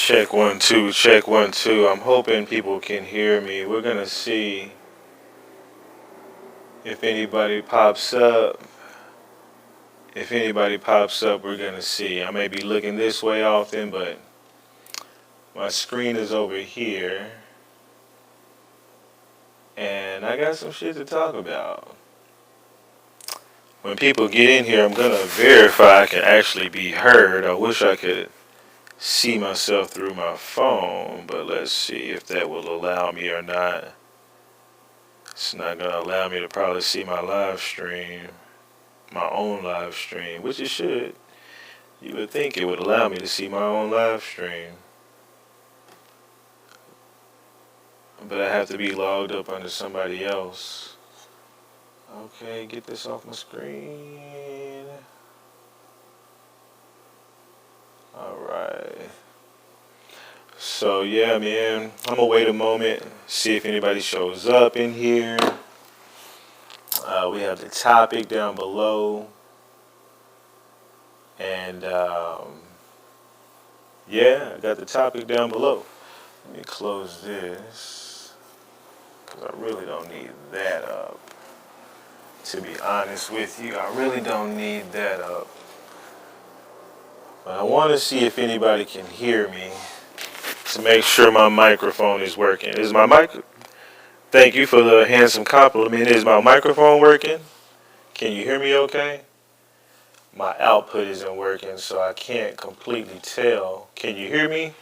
Check 1 2, check 1 2. I'm hoping people can hear me. We're gonna see if anybody pops up. If anybody pops up, we're gonna see. I may be looking this way often, but my screen is over here, and I got some shit to talk about. When people get in here, I'm gonna verify I can actually be heard. I wish I could see myself through my phone, but let's see if that will allow me or not. It's not gonna allow me to probably see my live stream, my own live stream, which it should. You would think it would allow me to see my own live stream, but I have to be logged up under somebody else. Okay, get this off my screen. Alright. So yeah, man, I'm gonna wait a moment, see if anybody shows up in here. We have the topic down below. And yeah, I got the topic down below. Let me close this, because I really don't need that up. To be honest with you, I really don't need that up. But I want to see if anybody can hear me to make sure my microphone is working. Is my mic? Thank you for the handsome compliment. Is my microphone working? Can you hear me okay? My output isn't working, so I can't completely tell. Can you hear me?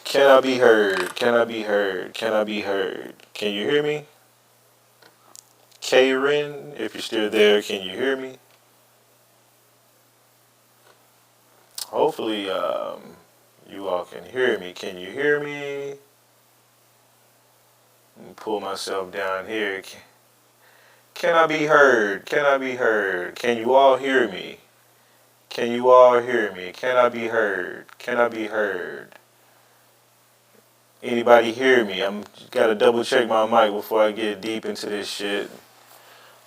Can I be heard? Can I be heard? Can I be heard? Can you hear me? Karen, if you're still there, can you hear me? Hopefully, you all can hear me. Can you hear me? Let me pull myself down here. Can I be heard? Can I be heard? Can you all hear me? Can you all hear me? Can I be heard? Can I be heard? Anybody hear me? I'm gotta double check my mic before I get deep into this shit.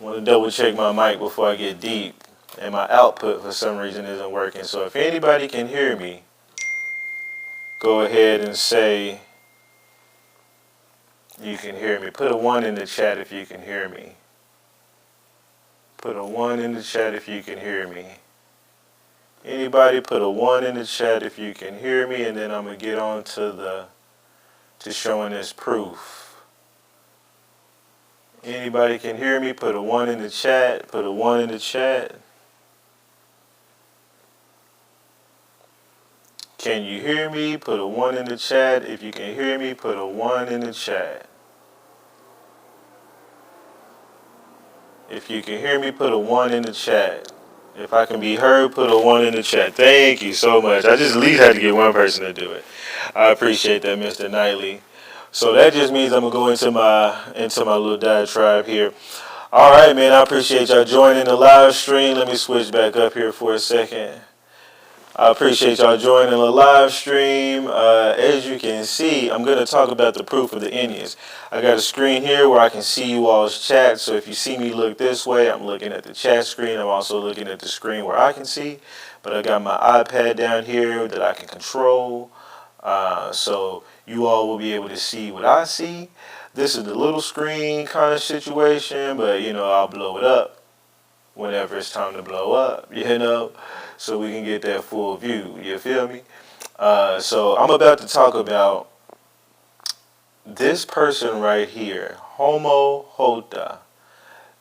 I want to double check my mic before I get deep. And my output for some reason isn't working. So if anybody can hear me, go ahead and say you can hear me. Put a 1 in the chat if you can hear me. Put a 1 in the chat if you can hear me. Anybody put a 1 in the chat if you can hear me, and then I'm going to get on to showing this proof. Anybody can hear me, put a 1 in the chat. Put a 1 in the chat. Can you hear me? Put a 1 in the chat. If you can hear me, put a 1 in the chat. If you can hear me, put a 1 in the chat. If I can be heard, put a 1 in the chat. Thank you so much. I just at least had to get one person to do it. I appreciate that, Mr. Knightley. So that just means I'm gonna go into my little diatribe here. All right, man. I appreciate y'all joining the live stream. Let me switch back up here for a second. I appreciate y'all joining the live stream. As you can see, I'm going to talk about the proof of the Indians. I got a screen here where I can see you all's chat. So if you see me look this way, I'm looking at the chat screen. I'm also looking at the screen where I can see. But I got my iPad down here that I can control. So you all will be able to see what I see. This is the little screen kind of situation, but I'll blow it up whenever it's time to blow up, so we can get that full view, you feel me? So I'm about to talk about this person right here, Homo Hota.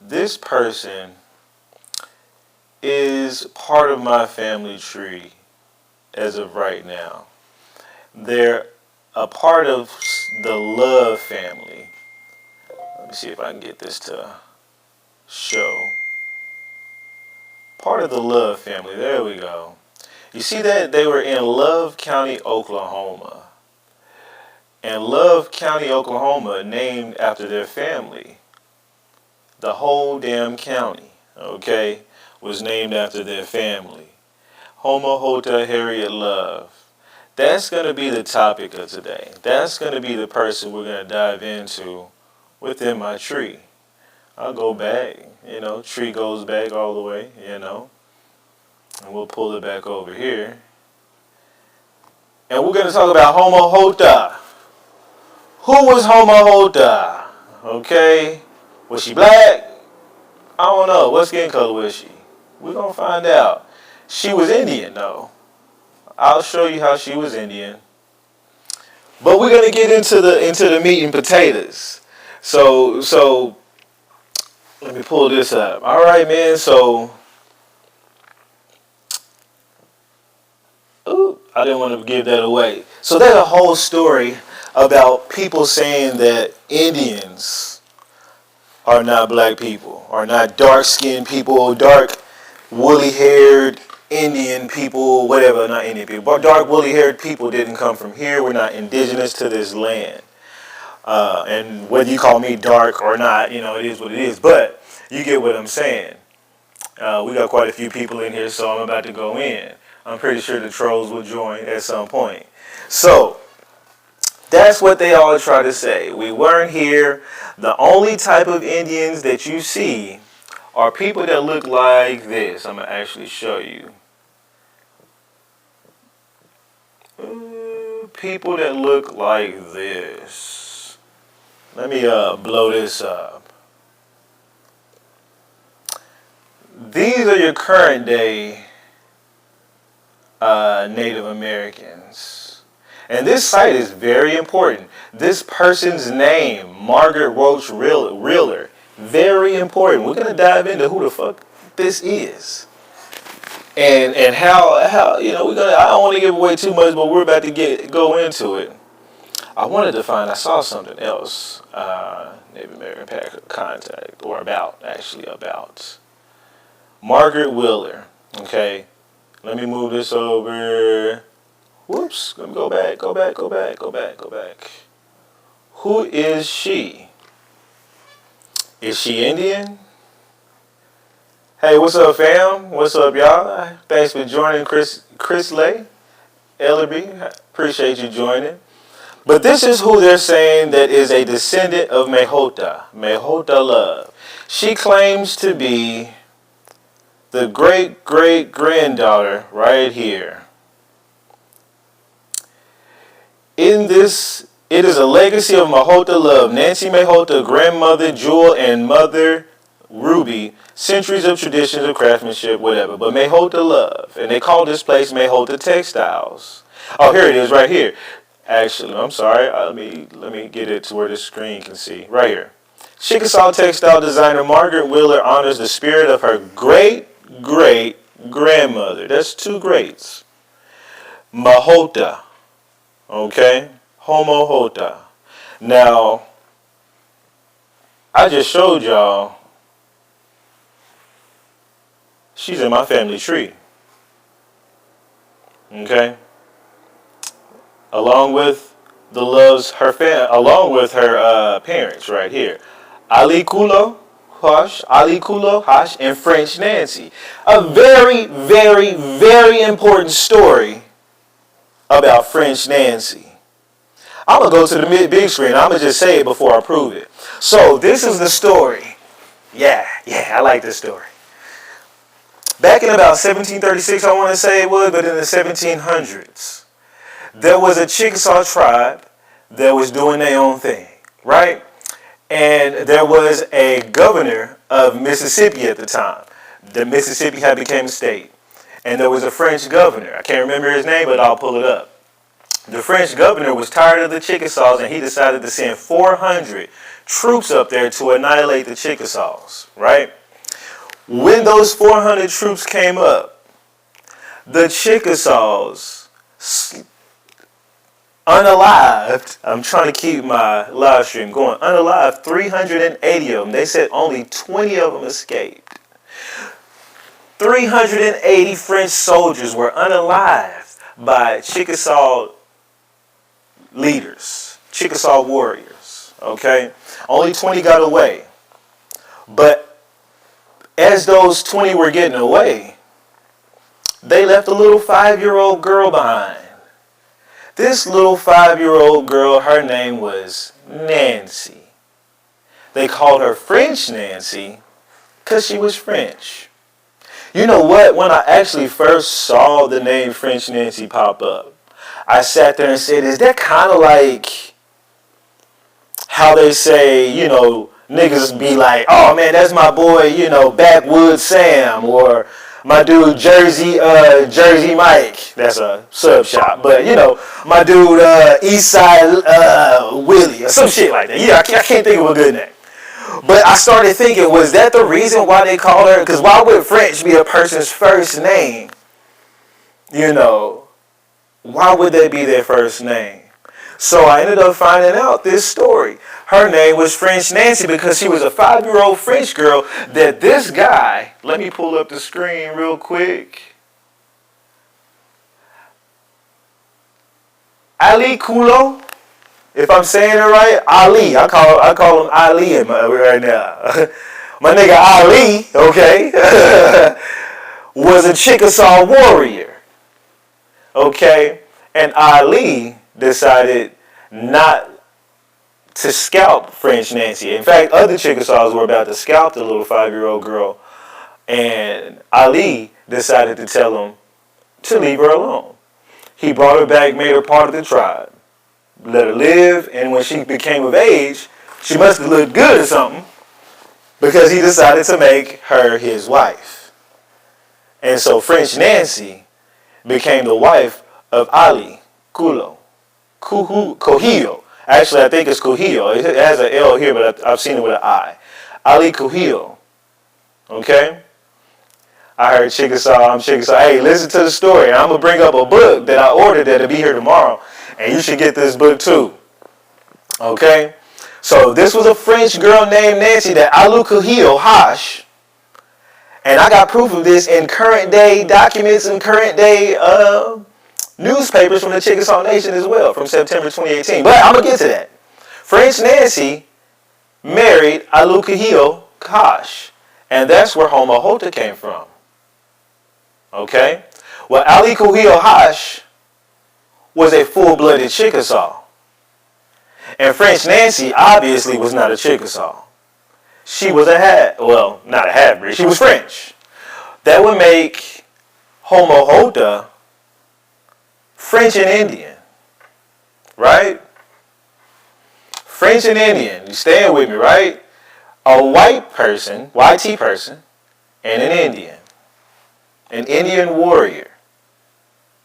This person is part of my family tree as of right now. They're a part of the Love family. Let me see if I can get this to show. Part of the Love family. There we go. You see that they were in Love County, Oklahoma. And Love County, Oklahoma, named after their family. The whole damn county, okay, was named after their family. Homo Hota Harriet Love. That's going to be the topic of today. That's going to be the person we're going to dive into within my tree. I'll go back, tree goes back all the way, and we'll pull it back over here. And we're going to talk about Homo Hota. Who was Homo Hota? Okay. Was she black? I don't know. What skin color was she? We're going to find out. She was Indian, though. I'll show you how she was Indian. But we're going to get into the meat and potatoes. So let me pull this up. All right, man. So, I didn't want to give that away. So there's a whole story about people saying that Indians are not black people, are not dark-skinned people, dark, woolly-haired Indian people, whatever, not Indian people, but dark, woolly-haired people didn't come from here. We're not indigenous to this land. And whether you call me dark or not, it is what it is. But you get what I'm saying. We got quite a few people in here, so I'm about to go in. I'm pretty sure the trolls will join at some point. So, that's what they all try to say. We weren't here. The only type of Indians that you see are people that look like this. I'm going to actually show you. People that look like this. Let me blow this up. These are your current day Native Americans. And this site is very important. This person's name, Margaret Roach Reeler, very important. We're going to dive into who the fuck this is. And how I don't want to give away too much, but we're about to go into it. I saw something else, Native American contact, or about Margaret Wheeler. Okay, let me move this over. Whoops, let me go back. Who is she? Is she Indian? Hey, what's up, fam? What's up, y'all? Thanks for joining, Chris Lay, Ellerby. Appreciate you joining. But this is who they're saying that is a descendant of Mehota Love. She claims to be the great-great-granddaughter right here. In this, it is a legacy of Mehota Love, Nancy Mehota, grandmother Jewel, and mother Ruby. Centuries of traditions of craftsmanship, whatever. But Mehota Love, and they call this place Mehota Textiles. Oh, here it is, right here. Actually, I'm sorry. Let me get it to where the screen can see. Right here. Chickasaw textile designer Margaret Wheeler honors the spirit of her great-great-grandmother. That's two greats. Mehota. Okay? Homo Hota. Now, I just showed y'all she's in my family tree. Okay? Along with the Loves, along with her parents right here. Ali Kulo Hush, and French Nancy. A very, very, very important story about French Nancy. I'm going to go to the big screen. I'm going to just say it before I prove it. So, this is the story. Yeah, I like this story. Back in about 1736, I want to say it was, but in the 1700s, there was a Chickasaw tribe that was doing their own thing, right? And there was a governor of Mississippi at the time. The Mississippi had become a state. And there was a French governor. I can't remember his name, but I'll pull it up. The French governor was tired of the Chickasaws, and he decided to send 400 troops up there to annihilate the Chickasaws, right? When those 400 troops came up, the Chickasaws unalived, I'm trying to keep my live stream going, unalived 380 of them. They said only 20 of them escaped. 380 French soldiers were unalived by Chickasaw leaders, Chickasaw warriors, okay? Only 20 got away. But as those 20 were getting away, they left a little 5-year-old girl behind. This little 5-year-old girl, her name was Nancy. They called her French Nancy because she was French. You know what? When I actually first saw the name French Nancy pop up, I sat there and said, is that kind of like how they say, niggas be like, oh man, that's my boy, Backwoods Sam, or my dude Jersey Mike. That's a sub shop, but my dude Eastside Willie or some shit like that. Yeah, I can't think of a good name. But I started thinking, was that the reason why they call her? Because why would French be a person's first name? Why would that be their first name? So I ended up finding out this story. Her name was French Nancy because she was a 5-year-old French girl that this guy, let me pull up the screen real quick. Ali Kulo, if I'm saying it right, Ali. I call him Ali right now. My nigga Ali, okay, was a Chickasaw warrior, okay, and Ali decided not to scalp French Nancy. In fact, other Chickasaws were about to scalp the little 5-year-old girl, and Ali decided to tell him to leave her alone. He brought her back, made her part of the tribe, let her live, and when she became of age, she must have looked good or something, because he decided to make her his wife. And so French Nancy became the wife of Ali Kulo. Cojillo. Actually, I think it's Cojillo. It has an L here, but I've seen it with an I. Ali Cojillo. Okay? I heard Chickasaw, I'm Chickasaw. Hey, listen to the story. I'm going to bring up a book that I ordered that'll be here tomorrow. And you should get this book too. Okay? So this was a French girl named Nancy that Ali Cojillo Hash. And I got proof of this in current day documents and current day newspapers from the Chickasaw Nation as well, from September 2018. But I'm going to get to that. French Nancy married Ali Cojillo Hash. And that's where Homo Hota came from. Okay? Well, Ali Cojillo Hash was a full-blooded Chickasaw. And French Nancy obviously was not a Chickasaw. She was not a half-breed. She was French. That would make Homo Hota French and Indian. Right? French and Indian. You staying with me, right? A white person, YT person, and an Indian. An Indian warrior.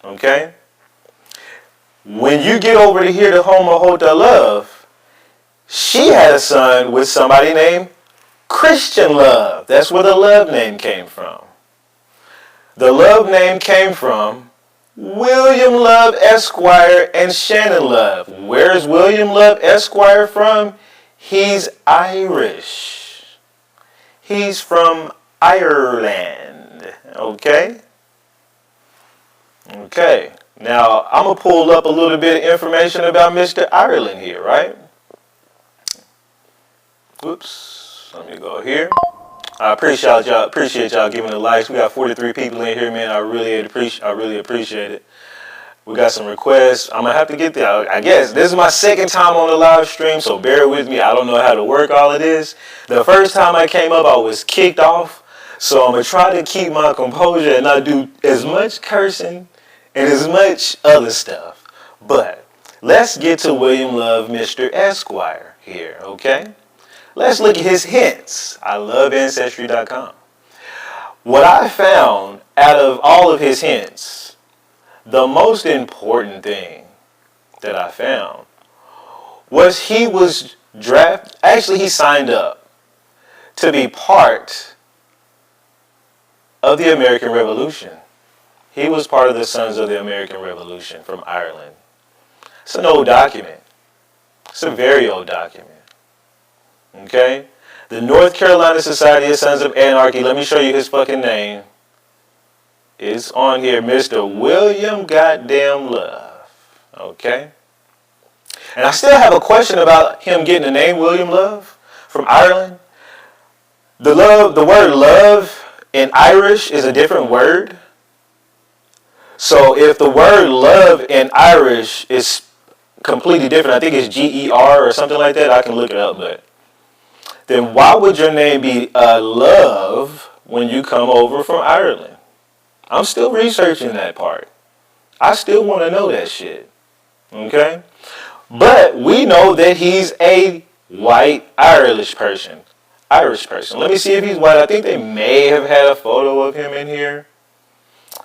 Okay? When you get over to hear the Homo Hota Love, she had a son with somebody named Christian Love. That's where the Love name came from. The Love name came from William Love Esquire and Shannon Love. Where's William Love Esquire from? He's Irish. He's from Ireland. Okay? Okay. Now, I'm going to pull up a little bit of information about Mr. Ireland here, right? Whoops. Let me go here. I appreciate y'all giving the likes. We got 43 people in here, man. I really appreciate it. We got some requests. I'm going to have to get there. I guess this is my second time on the live stream, so bear with me. I don't know how to work all of this. The first time I came up, I was kicked off. So I'm going to try to keep my composure and not do as much cursing and as much other stuff. But let's get to William Love, Mr. Esquire here, okay? Let's look at his hints. I love Ancestry.com. What I found out of all of his hints, the most important thing that I found was he was he signed up to be part of the American Revolution. He was part of the Sons of the American Revolution from Ireland. It's an old document. It's a very old document. Okay? The North Carolina Society of Sons of Anarchy, let me show you his fucking name. It's on here, Mr. William Goddamn Love. Okay? And I still have a question about him getting the name William Love from Ireland. The word love in Irish is a different word. So if the word love in Irish is completely different, I think it's G-E-R or something like that, I can look it up, but then why would your name be Love when you come over from Ireland? I'm still researching that part. I still want to know that shit. Okay? But we know that he's a white Irish person. Let me see if he's white. I think they may have had a photo of him in here.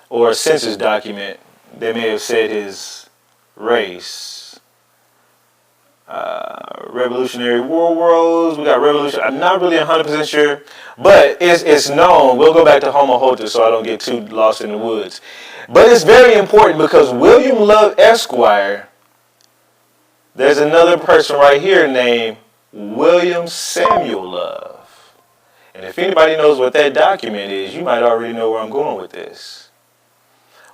Or a census document. They may have said his race. Revolutionary War Wars. We got revolution. I'm not really 100% sure. But it's known. We'll go back to Homo Hota so I don't get too lost in the woods. But it's very important because William Love Esquire, there's another person right here named William Samuel Love. And if anybody knows what that document is, you might already know where I'm going with this.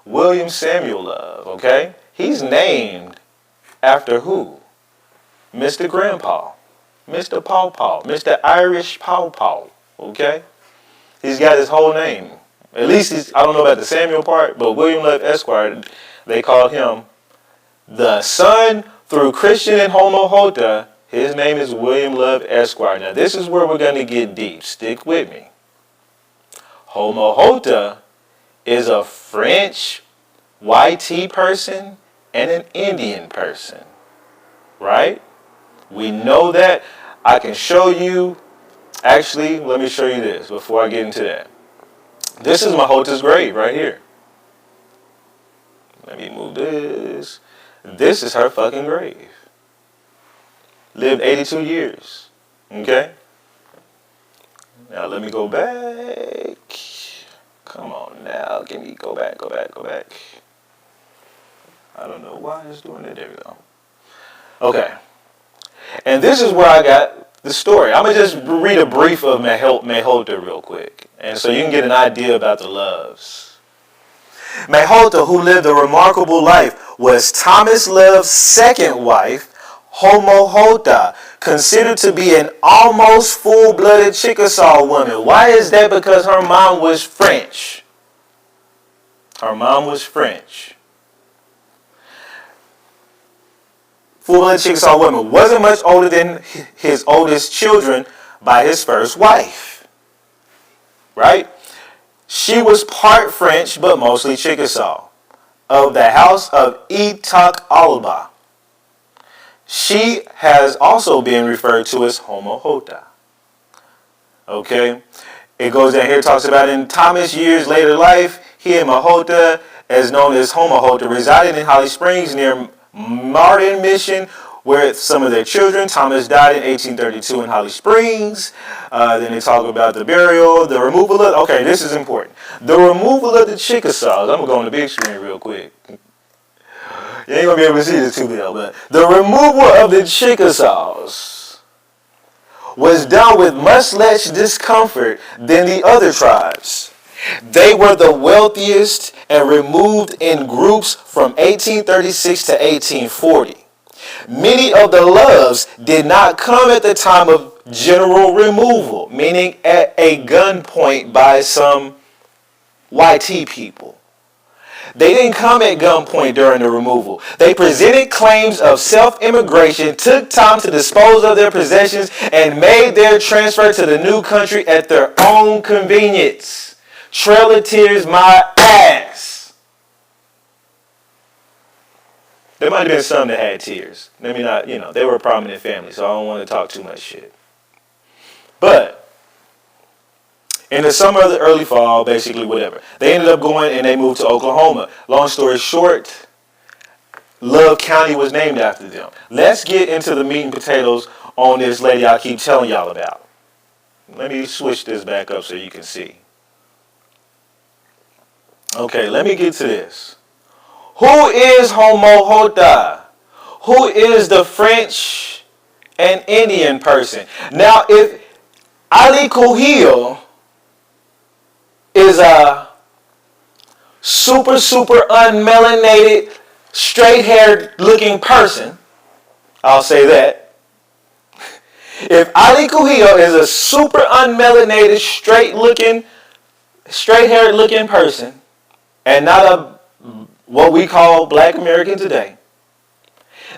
William Samuel Love, okay? He's named after who? Mr. Grandpa, Mr. Paw Paw, Mr. Irish Paw Paw, okay? He's got his whole name. At least I don't know about the Samuel part, but William Love Esquire, they called him the son through Christian and Homo Hota. His name is William Love Esquire. Now this is where we're going to get deep. Stick with me. Homo Hota is a French YT person and an Indian person, right? We know that. I can show you. Actually, let me show you this before I get into that. This is Mahota's grave right here. Let me move this. This is her fucking grave. Lived 82 years. Okay? Now let me go back. Come on now. Can you go back. I don't know why it's doing it. There we go. Okay. And this is where I got the story. I'm going to just read a brief of Mahota real quick. And so you can get an idea about the Loves. Mahota, who lived a remarkable life, was Thomas Love's second wife, Homo Hota, considered to be an almost full-blooded Chickasaw woman. Why is that? Because her mom was French. Full-blooded Chickasaw woman. Wasn't much older than his oldest children by his first wife. Right? She was part French, but mostly Chickasaw. Of the house of Etok Alba. She has also been referred to as Homo Hota. Okay? It goes down here, talks about in Thomas' years later life, he and Mahota, as known as Homo Hota, resided in Holly Springs near Martin Mission, where some of their children. Thomas died in 1832 in Holly Springs. Then they talk about the burial, the removal of, okay, this is important. The removal of the Chickasaws. I'm going to go on the big screen real quick. You ain't going to be able to see this too well, but the removal of the Chickasaws was done with much less discomfort than the other tribes. They were the wealthiest and removed in groups from 1836 to 1840. Many of the Loves did not come at the time of general removal, meaning at a gunpoint by some YT people. They didn't come at gunpoint during the removal. They presented claims of self-immigration, took time to dispose of their possessions, and made their transfer to the new country at their own convenience. Trail of Tears, my ass. There might have been some that had tears. Let me not, they were a prominent family, so I don't want to talk too much shit. But in the summer or the early fall, basically whatever, they ended up going and they moved to Oklahoma. Long story short, Love County was named after them. Let's get into the meat and potatoes on this lady I keep telling y'all about. Let me switch this back up so you can see. Okay, let me get to this. Who is Homo Hota? Who is the French and Indian person? Now, if Ali Kuhil is a super unmelanated, straight-haired looking person, I'll say that. If Ali Kuhil is a super unmelanated, straight-haired looking person, and not a what we call black American today,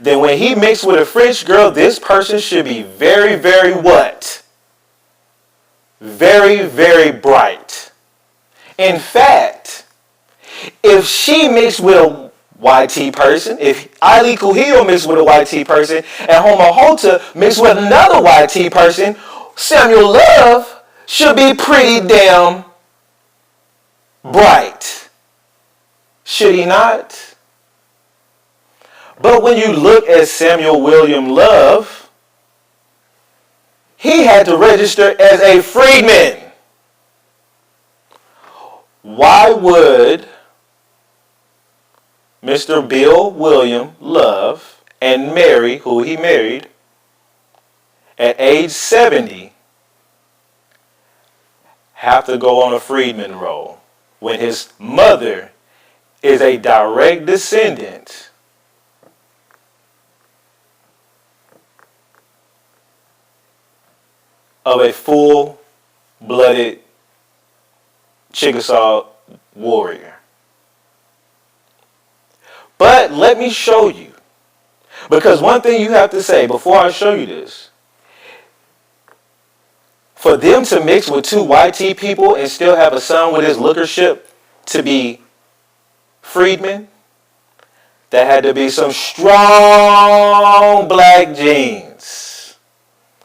then when he mixed with a French girl, this person should be very, very what? Very, very bright. In fact, if she mixed with a YT person, if Ali Kuhio mixed with a YT person, and Homo Hota mixed with another YT person, Samuel Love should be pretty damn bright. Should he not? But when you look at Samuel William Love, he had to register as a freedman. Why would Mr. Bill William Love and Mary, who he married, at age 70, have to go on a freedman role when his mother is a direct descendant of a full-blooded Chickasaw warrior? But let me show you, because one thing you have to say before I show you this, for them to mix with two YT people and still have a son with his lookership to be freedmen, that had to be some strong black genes.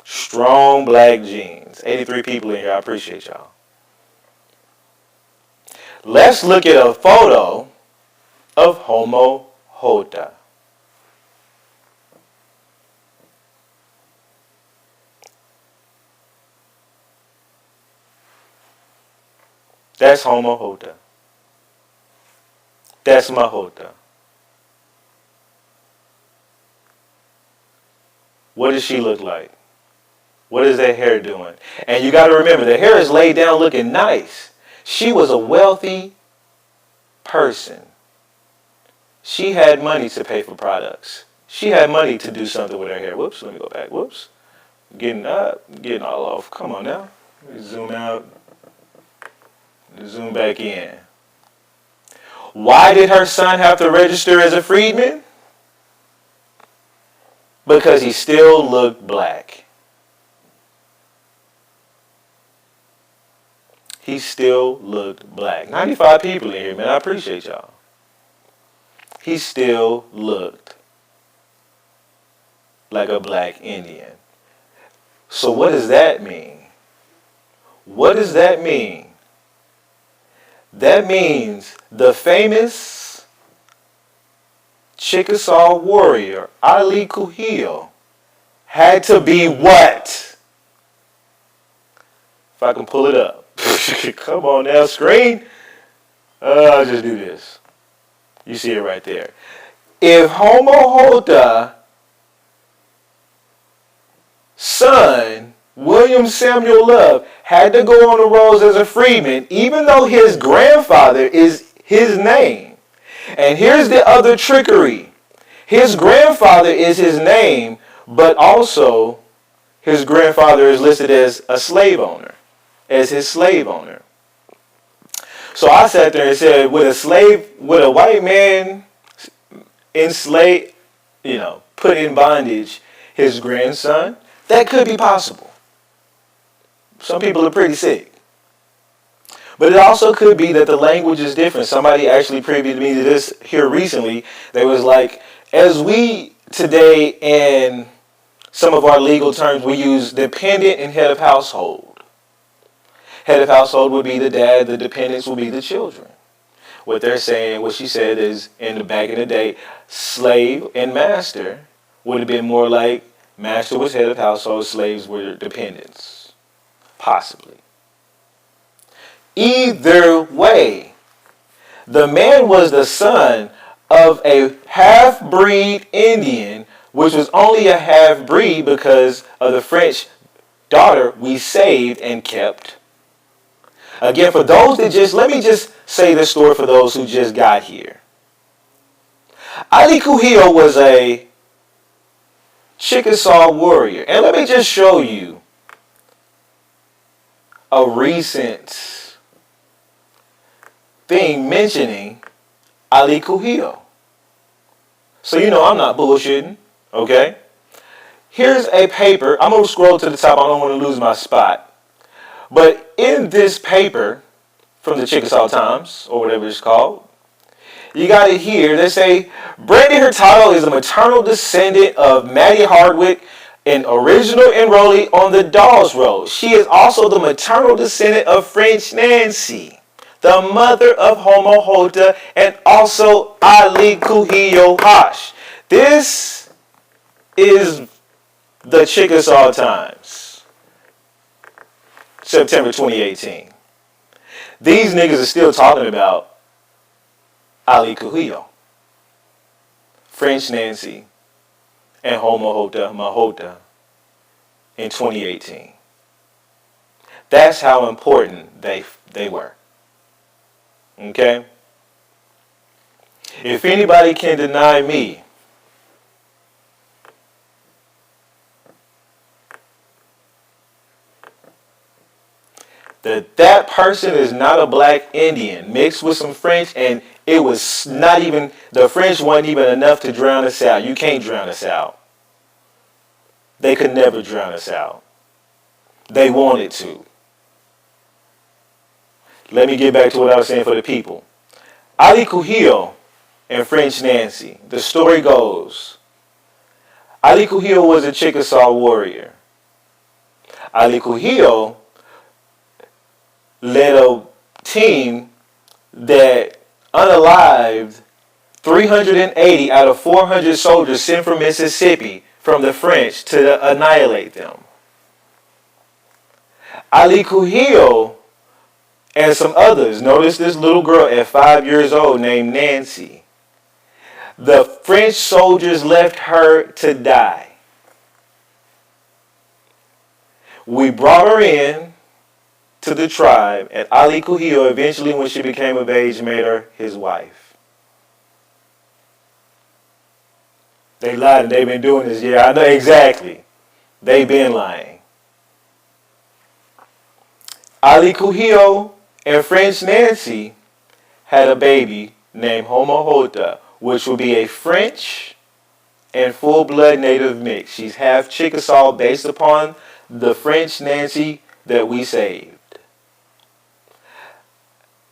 Strong black genes. 83 people in here. I appreciate y'all. Let's look at a photo of Homo Hota. That's Homo Hota. That's my Hota. What does she look like? What is that hair doing? And you got to remember, the hair is laid down looking nice. She was a wealthy person. She had money to pay for products. She had money to do something with her hair. Whoops, let me go back. Whoops. Getting up, getting all off. Come on now. Let me zoom out. Zoom back in. Why did her son have to register as a freedman? Because he still looked black. He still looked black. 95 people in here, man. I appreciate y'all. He still looked like a black Indian. So what does that mean? What does that mean? That means the famous Chickasaw warrior, Ali Kuhio, had to be what? If I can pull it up. Come on now, screen. I'll just do this. You see it right there. If Homo Hota son, William Samuel Love, had to go on the rolls as a freedman, even though his grandfather is his name. And here's the other trickery. His grandfather is his name, but also his grandfather is listed as a slave owner, as his slave owner. So I sat there and said, would a white man enslaved, put in bondage his grandson? That could be possible. Some people are pretty sick. But it also could be that the language is different. Somebody actually previewed me to this here recently. They was like, as we today in some of our legal terms, we use dependent and head of household. Head of household would be the dad, the dependents would be the children. What they're saying, what she said is, in the back in the day, slave and master would have been more like master was head of household, slaves were dependents. Possibly. Either way, the man was the son of a half-breed Indian, which was only a half-breed because of the French daughter we saved and kept. Again, for those that let me just say this story for those who just got here. Ali Kuhio was a Chickasaw warrior. And let me just show you a recent thing mentioning Ali Kuhio. So I'm not bullshitting, okay? Here's a paper. I'm going to scroll to the top. I don't want to lose my spot. But in this paper from the Chickasaw Times, or whatever it's called, You got it here. They say Brandy Hurtado is a maternal descendant of Maddie Hardwick, an original enrollee on the Dawes Road. She is also the maternal descendant of French Nancy, the mother of Homo Hota, and also Ali Kuhio Hash. This is the Chickasaw Times, September 2018. These niggas are still talking about Ali Kuhio, French Nancy, and Homo Hota Mahota in 2018. That's how important they were. Okay? If anybody can deny me that person is not a black Indian mixed with some French, and it was not even, the French wasn't even enough to drown us out. You can't drown us out. They could never drown us out. They wanted to. Let me get back to what I was saying for the people. Ali Kuhio and French Nancy. The story goes, Ali Kuhio was a Chickasaw warrior. Ali Kuhio led a team that unalived 380 out of 400 soldiers sent from Mississippi from the French to annihilate them. Ali Kuhio and some others, notice this little girl at 5 years old named Nancy. The French soldiers left her to die. We brought her in to the tribe, and Ali Kuhio eventually, when she became of age, made her his wife. They lied and they've been doing this. Yeah, I know exactly. They've been lying. Ali Kuhio and French Nancy had a baby named Homo Hota, which will be a French and full-blood native mix. She's half Chickasaw based upon the French Nancy that we saved.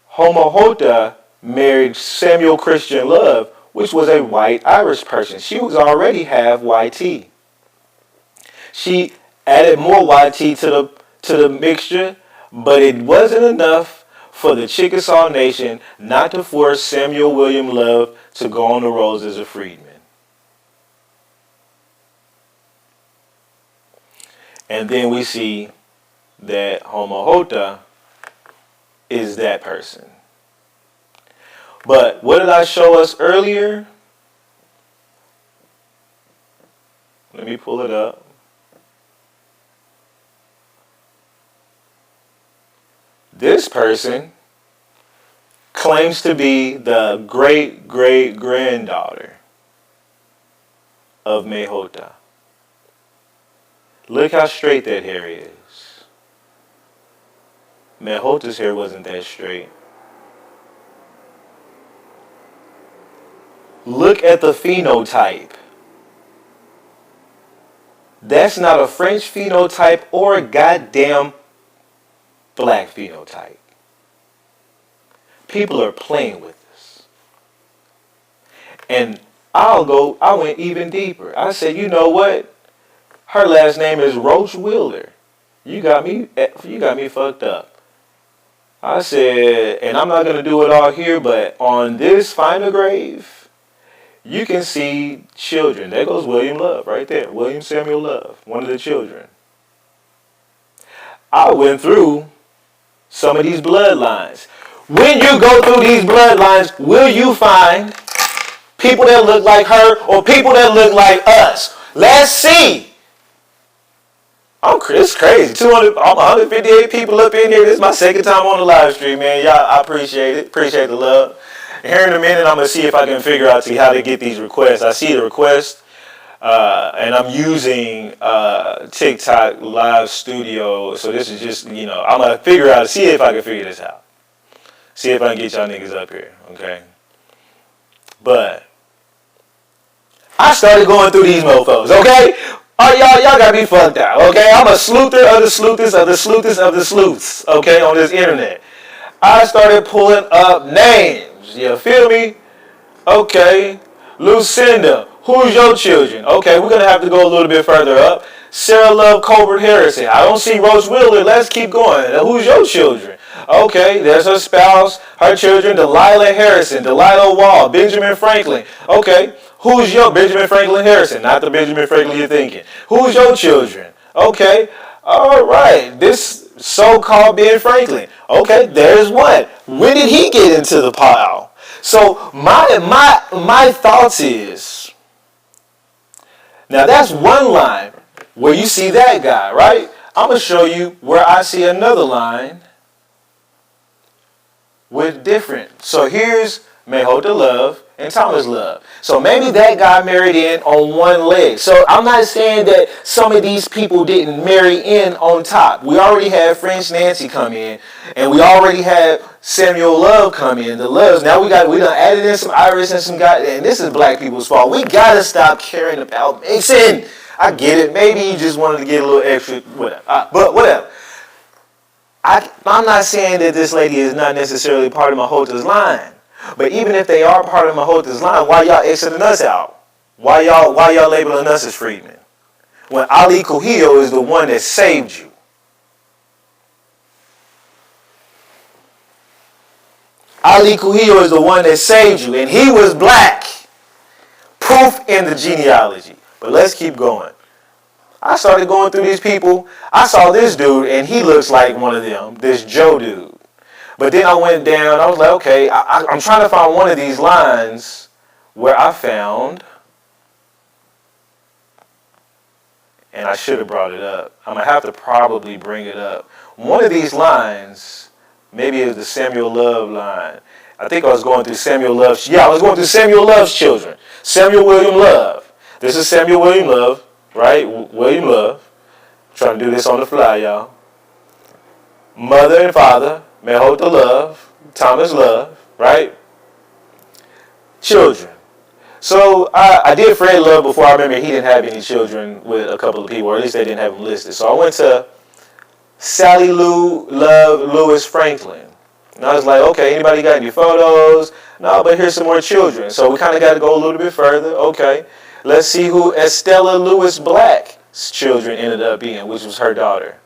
Homo Hota married Samuel Christian Love, which was a white Irish person. She was already half YT. She added more YT to the mixture, but it wasn't enough for the Chickasaw Nation not to force Samuel William Love to go on the rolls as a freedman. And then we see that Homo Hota is that person. But what did I show us earlier? Let me pull it up. This person claims to be the great-great-granddaughter of Mehota. Look how straight that hair is. Mehota's hair wasn't that straight. Look at the phenotype. That's not a French phenotype or a goddamn black phenotype. People are playing with this. And I went even deeper. I said, you know what? Her last name is Roach Wheeler. You got me fucked up. I said, and I'm not going to do it all here, but on this final grave, you can see children. There goes William Love right there. William Samuel Love, one of the children. I went through some of these bloodlines. When you go through these bloodlines, will you find people that look like her or people that look like us? Let's see. It's crazy. 158 people up in here. This is my second time on the live stream, man. Y'all, I appreciate it. Appreciate the love. Here in a minute, I'm going to see if I can figure out how to get these requests. I see the request, and I'm using TikTok Live Studio. So this is just, I'm going to see if I can figure this out. See if I can get y'all niggas up here, okay? But I started going through these mofos, okay? Oh, y'all got me fucked out, okay? I'm a sleuther of the sleuthers of the sleuthers of the sleuths, okay, on this internet. I started pulling up names, you feel me? Okay. Lucinda, who's your children? Okay, we're going to have to go a little bit further up. Sarah Love Colbert Harrison. I don't see Roach Wheeler. Let's keep going. Who's your children? Okay, there's her spouse, her children, Delilah Harrison, Delilah Wall, Benjamin Franklin. Okay, who's your Benjamin Franklin Harrison? Not the Benjamin Franklin you're thinking. Who's your children? Okay, all right, this so-called Ben Franklin. Okay, there's one. When did he get into the pile? So my thoughts is, now that's one line where you see that guy, right? I'm going to show you where I see another line with different. So here's Mayhota Love and Thomas Love. So maybe that guy married in on one leg. So I'm not saying that some of these people didn't marry in on top. We already had French Nancy come in, and we already had Samuel Love come in. The Loves. Now we done added in some Irish and some guys, and this is black people's fault. We gotta stop caring about Mason. I get it. Maybe you just wanted to get a little extra, whatever. But whatever. I'm not saying that this lady is not necessarily part of Mahota's line. But even if they are part of Mahota's line, why y'all exiting us out? Why y'all labeling us as freedmen? When Ali Kuhio is the one that saved you. Ali Kuhio is the one that saved you, and he was black. Proof in the genealogy. But let's keep going. I started going through these people. I saw this dude, and he looks like one of them, this Joe dude. But then I went down, I was like, okay, I'm trying to find one of these lines where I found, and I should have brought it up. I'm going to have to probably bring it up. One of these lines, maybe it was the Samuel Love line. I think I was going through Samuel Love's, I was going through Samuel Love's children. Samuel William Love. This is Samuel William Love, right? William Love. Trying to do this on the fly, y'all. Mother and father. Mayhota Love, Thomas Love, right? Children. So I did Fred Love before. I remember he didn't have any children with a couple of people, or at least they didn't have them listed. So I went to Sally Lou Love Lewis Franklin. And I was like, okay, anybody got any photos? No, but here's some more children. So we kind of got to go a little bit further. Okay, let's see who Estella Lewis Black's children ended up being, which was her daughter.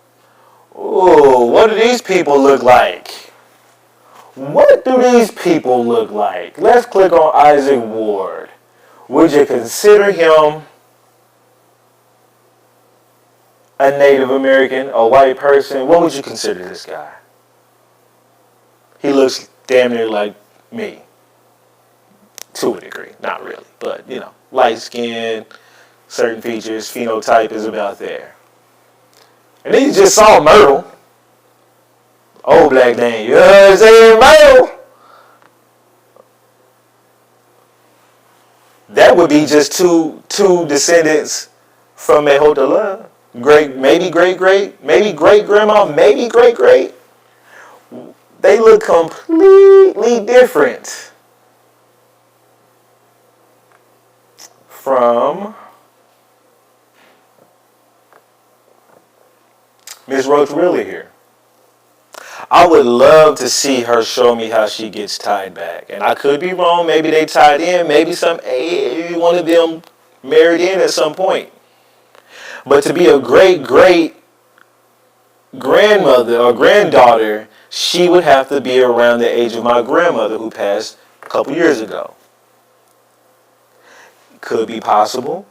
Ooh, what do these people look like? What do these people look like? Let's click on Isaac Ward. Would you consider him a Native American, a white person? What would you consider this guy? He looks damn near like me. To a degree. Not really, but, light skin, certain features, phenotype is about there. And then you just saw Myrtle. Old black name. You know what I'm saying? Myrtle. That would be just two descendants from Mayhota Love. Maybe great grandma, maybe great. They look completely different from Miss Roach Wheeler here. I would love to see her show me how she gets tied back. And I could be wrong. Maybe they tied in. Maybe one of them married in at some point. But to be a great grandmother or granddaughter, she would have to be around the age of my grandmother who passed a couple years ago. Could be possible.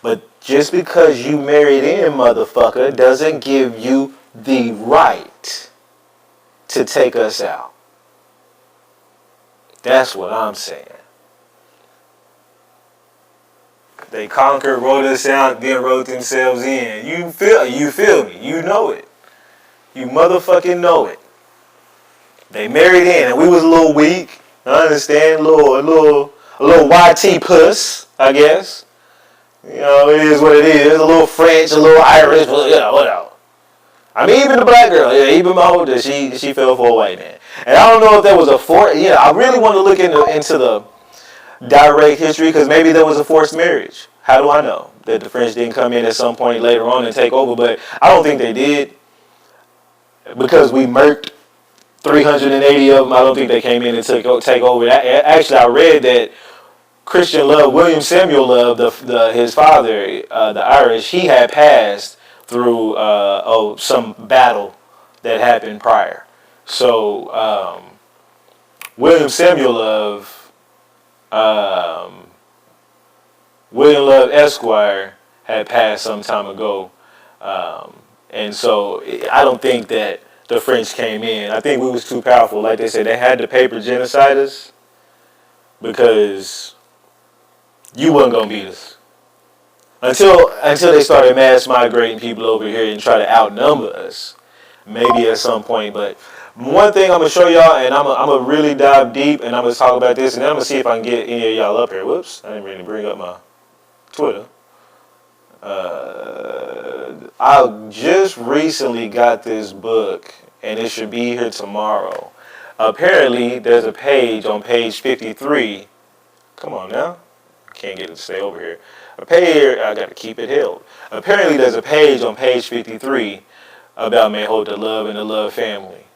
But just because you married in, motherfucker, doesn't give you the right to take us out. That's what I'm saying. They conquered, wrote us out, then wrote themselves in. You feel me? You know it. You motherfucking know it. They married in, and we was a little weak. I understand, a little YT puss, I guess. It is what it is. A little French, a little Irish, whatever. I mean, even the black girl, even Mahota, she fell for a white man. And I don't know if that was a forced, I really want to look into the direct history, because maybe there was a forced marriage. How do I know that the French didn't come in at some point later on and take over? But I don't think they did, because we murked 380 of them, I don't think they came in and take over. Actually, I read that Christian Love, William Samuel Love, his father, the Irish, he had passed through some battle that happened prior. So William Samuel Love, um, William Love Esquire, had passed some time ago, and so I don't think that the French came in. I think we was too powerful. Like they said, they had to paper genocide us because you wasn't gonna beat us until they started mass migrating people over here and try to outnumber us. Maybe at some point, but one thing I'm gonna show y'all, and I'm gonna really dive deep, and I'm gonna talk about this, and then I'm gonna see if I can get any of y'all up here. Whoops, I didn't really bring up my Twitter. I just recently got this book, and it should be here tomorrow. Apparently, there's a page on page 53. Come on now. Can't get it to stay over here. I got to keep it held. Apparently, there's a page on page 53 about the love and the love family.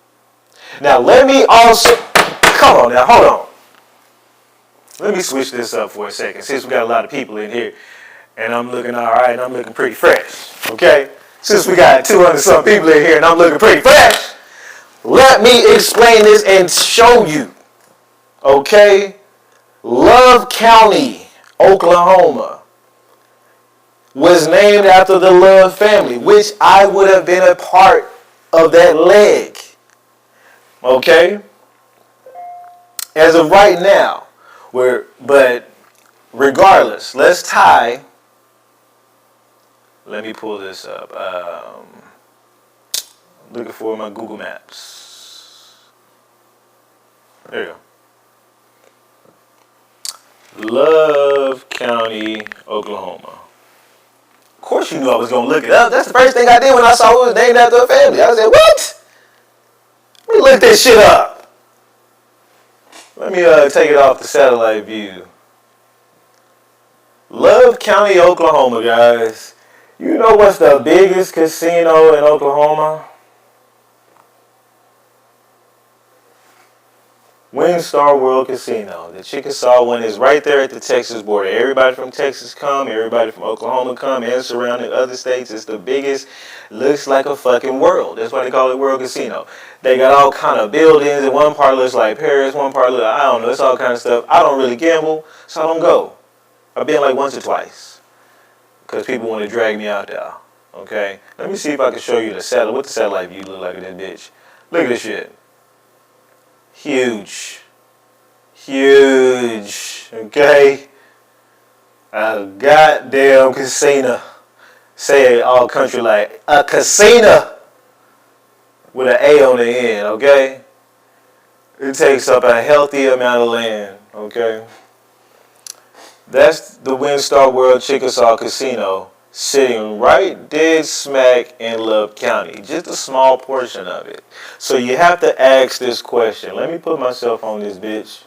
Now, let me also... Come on now, hold on. Let me switch this up for a second, since we got a lot of people in here. And I'm looking all right, and I'm looking pretty fresh, okay? Since we got 200-some people in here, and I'm looking pretty fresh, let me explain this and show you, okay? Love County, Oklahoma, was named after the Love family, which I would have been a part of that leg, okay? As of right now, but regardless, let's tie... Let me pull this up. Looking for my Google Maps. There you go. Love County, Oklahoma. Of course you knew I was going to look it up. That's the first thing I did when I saw it was named after a family. I said, what? Let me look this shit up. Let me take it off the satellite view. Love County, Oklahoma, guys. You know what's the biggest casino in Oklahoma? WinStar World Casino. The Chickasaw one is right there at the Texas border. Everybody from Texas come, everybody from Oklahoma come, and surrounding other states. It's the biggest. Looks like a fucking world. That's why they call it World Casino. They got all kind of buildings, and one part looks like Paris, one part looks, I don't know, it's all kind of stuff. I don't really gamble, so I don't go. I've been like once or twice. Because people want to drag me out there. Okay? Let me see if I can show you the satellite. What the satellite view look like of this bitch. Look at this shit. Huge. Huge. Okay? A goddamn casino. Say it all country like a casino with an A on the end. Okay? It takes up a healthy amount of land. Okay? That's the WinStar World Chickasaw Casino sitting right dead smack in Love County. Just a small portion of it. So you have to ask this question. Let me put myself on this bitch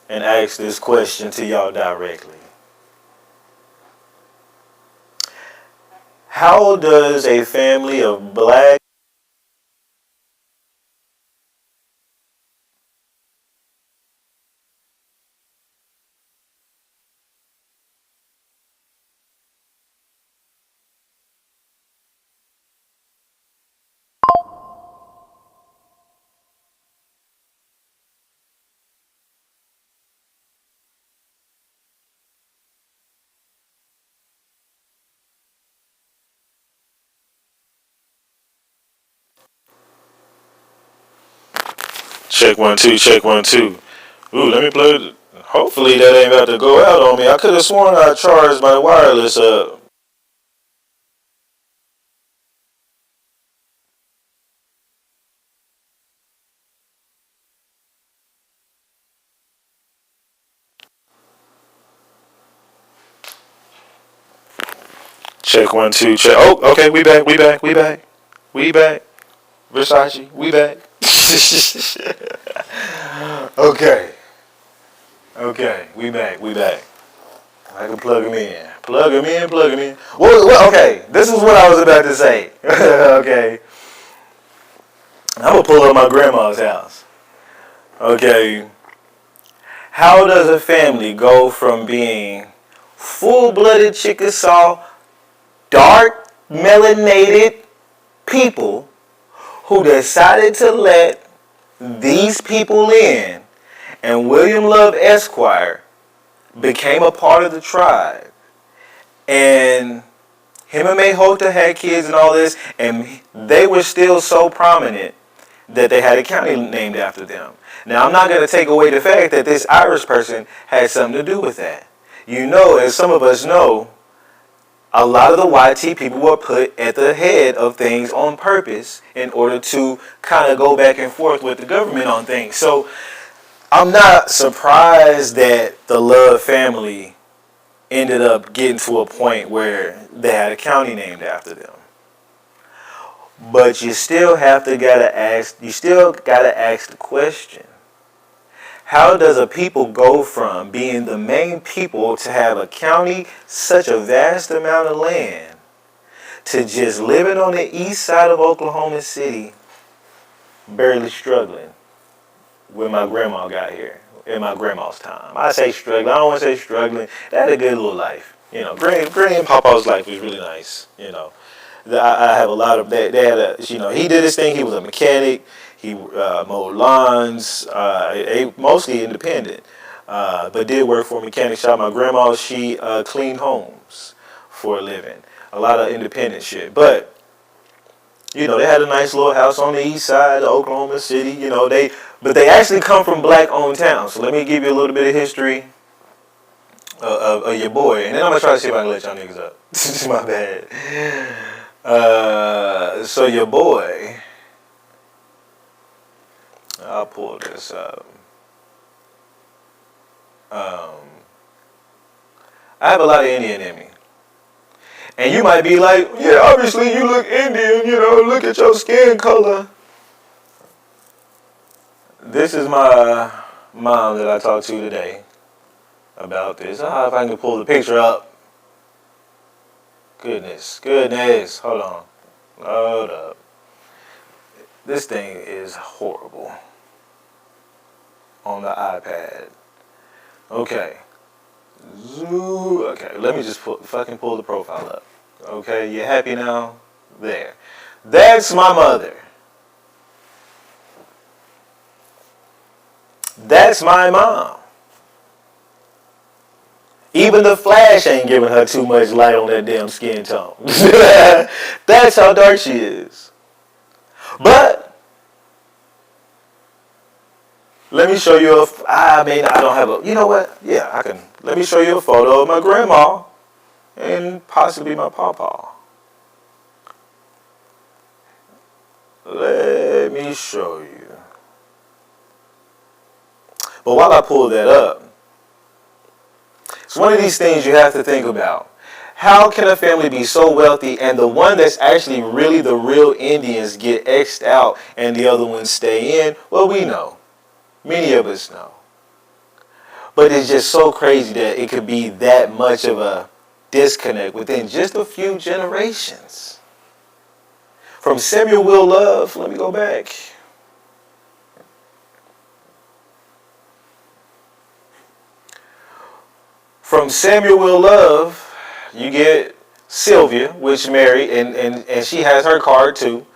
and ask this question to y'all directly. How does a family of black Check 1 2, check 1 2. Ooh, let me play it. Hopefully that ain't about to go out on me. I could have sworn I charged my wireless up. Check 1 2, check. Oh, okay, we back. Versace, we back. Okay. Okay, we back. I can plug him in. Plug him in. Well, okay, this is what I was about to say. Okay. I'm going to pull up my grandma's house. Okay. How does a family go from being full-blooded Chickasaw, dark, melanated people who decided to let these people in, and William Love Esquire became a part of the tribe, and him and May Hota had kids and all this, and they were still so prominent that they had a county named after them. Now, I'm not going to take away the fact that this Irish person had something to do with that. You know, as some of us know, a lot of the YT people were put at the head of things on purpose in order to kind of go back and forth with the government on things. So I'm not surprised that the Love family ended up getting to a point where they had a county named after them. But you still gotta ask the question: how does a people go from being the main people to have a county, such a vast amount of land, to just living on the east side of Oklahoma City, barely struggling when my grandma got here, in my grandma's time? I say struggling, I don't want to say struggling. They had a good little life. You know, Granny and Papa's life was really nice, you know. I have a lot of that. They had he did his thing. He was a mechanic. He mowed lawns, mostly independent, but did work for a mechanic shop. My grandma, she cleaned homes for a living. A lot of independent shit. But, you know, they had a nice little house on the east side of Oklahoma City. You know, but they actually come from black-owned towns. So let me give you a little bit of history of your boy. And then I'm going to try to see if I can let y'all niggas up. My bad. So your boy, I'll pull this up. I have a lot of Indian in me. And you might be like, yeah, obviously you look Indian, you know, look at your skin color. This is my mom that I talked to today about this. If I can pull the picture up. Goodness, hold on. Load up. This thing is horrible on the iPad. Okay. Okay, let me just fucking pull the profile up. Okay, you happy now? There. That's my mother. That's my mom. Even the flash ain't giving her too much light on that damn skin tone. That's how dark she is. But let me show you I don't have you know what? Yeah, I can. Let me show you a photo of my grandma and possibly my pawpaw. Let me show you. But while I pull that up, it's one of these things you have to think about. How can a family be so wealthy and the one that's actually really the real Indians get X'd out and the other ones stay in? Well, we know. Many of us know. But it's just so crazy that it could be that much of a disconnect within just a few generations. From Samuel Will Love, let me go back. From Samuel Will Love, you get Sylvia, which married, and she has her card too.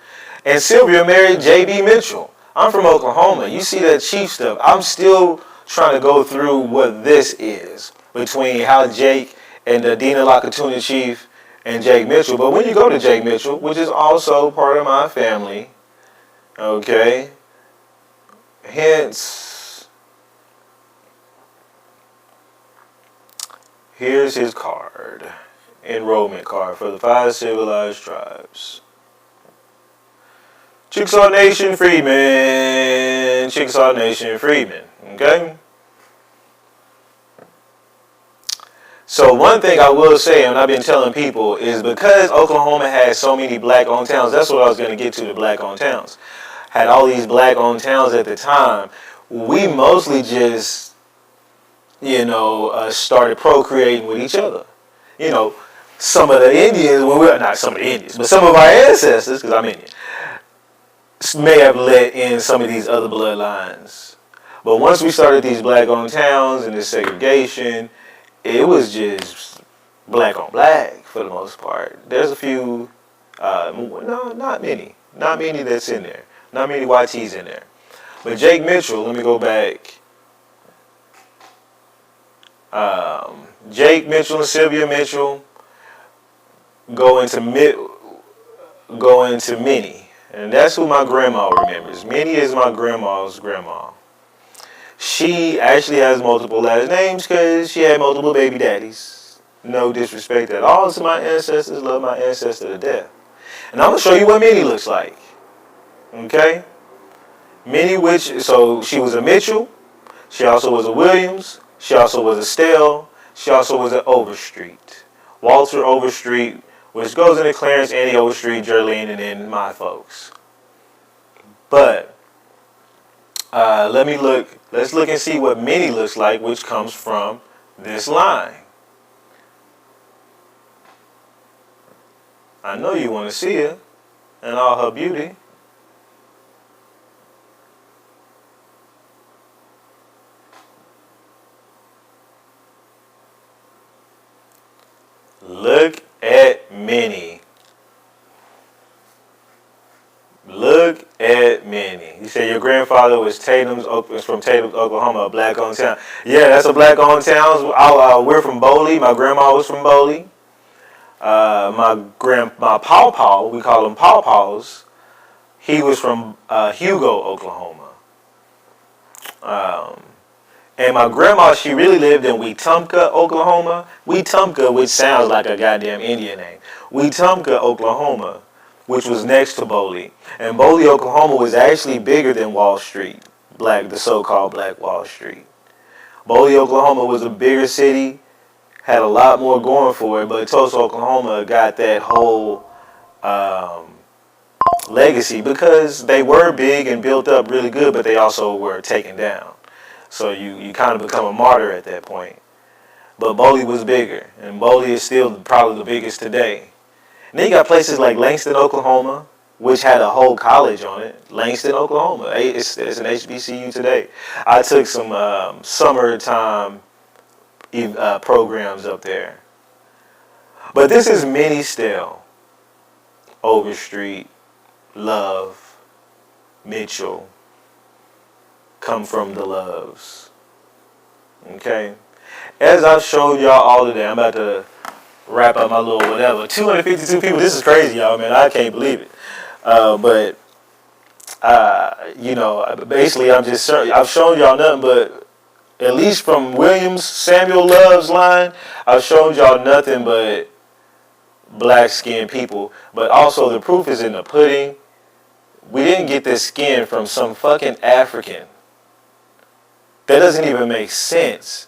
And Sylvia married J.B. Mitchell. I'm from Oklahoma. You see that chief stuff. I'm still trying to go through what this is between how Jake and the Dina Lakatuna chief and Jake Mitchell. But when you go to Jake Mitchell, which is also part of my family, okay, hence, here's his card, enrollment card for the 5 civilized tribes. Chickasaw Nation Freedmen, Chickasaw Nation Freedmen, okay? So one thing I will say, and I've been telling people, is because Oklahoma has so many black-owned towns, that's what I was going to get to, the black-owned towns. Had all these black-owned towns at the time, we mostly just, started procreating with each other. You know, some of the Indians, not some of the Indians, but some of our ancestors, because I'm Indian, may have let in some of these other bloodlines. But once we started these black-owned towns and this segregation, it was just black on black for the most part. There's a few, no, not many. Not many that's in there. Not many YTs in there. But Jake Mitchell, let me go back. Jake Mitchell and Sylvia Mitchell go into Minnie. And that's who my grandma remembers. Minnie is my grandma's grandma. She actually has multiple last names because she had multiple baby daddies. No disrespect at all to my ancestors. Love my ancestor to death. And I'm going to show you what Minnie looks like. Okay? Minnie, so she was a Mitchell. She also was a Williams. She also was a Stell. She also was an Overstreet. Walter Overstreet, which goes into Clarence, Annie Overstreet, Jerlene, and then my folks. But let's look and see what Minnie looks like, which comes from this line. I know you want to see her and all her beauty. Look at Minnie. Look at Minnie. You say your grandfather was from Tatum's, Oklahoma, a black-owned town. Yeah, that's a black-owned town. We're from Boley. My grandma was from Boley. My pawpaw, we call them pawpaws, he was from Hugo, Oklahoma. And my grandma, she really lived in Wetumpka, Oklahoma. Wetumpka, which sounds like a goddamn Indian name. Wetumpka, Oklahoma, which was next to Boley. And Boley, Oklahoma was actually bigger than Wall Street, the so-called Black Wall Street. Boley, Oklahoma was a bigger city, had a lot more going for it, but Tulsa, Oklahoma got that whole legacy because they were big and built up really good, but they also were taken down. So you kind of become a martyr at that point. But Boley was bigger, and Boley is still probably the biggest today. And then you got places like Langston, Oklahoma, which had a whole college on it. Langston, Oklahoma. It's an HBCU today. I took some summertime programs up there. But this is Minnie Stell, Overstreet, Love, Mitchell, come from the Loves. Okay? As I've showed y'all all today, I'm about to wrap up my little whatever. 252 people. This is crazy, y'all, man. I can't believe it. Basically, I've shown y'all nothing but, at least from Williams, Samuel Love's line, I've shown y'all nothing but black-skinned people. But also, the proof is in the pudding. We didn't get this skin from some fucking African. That doesn't even make sense.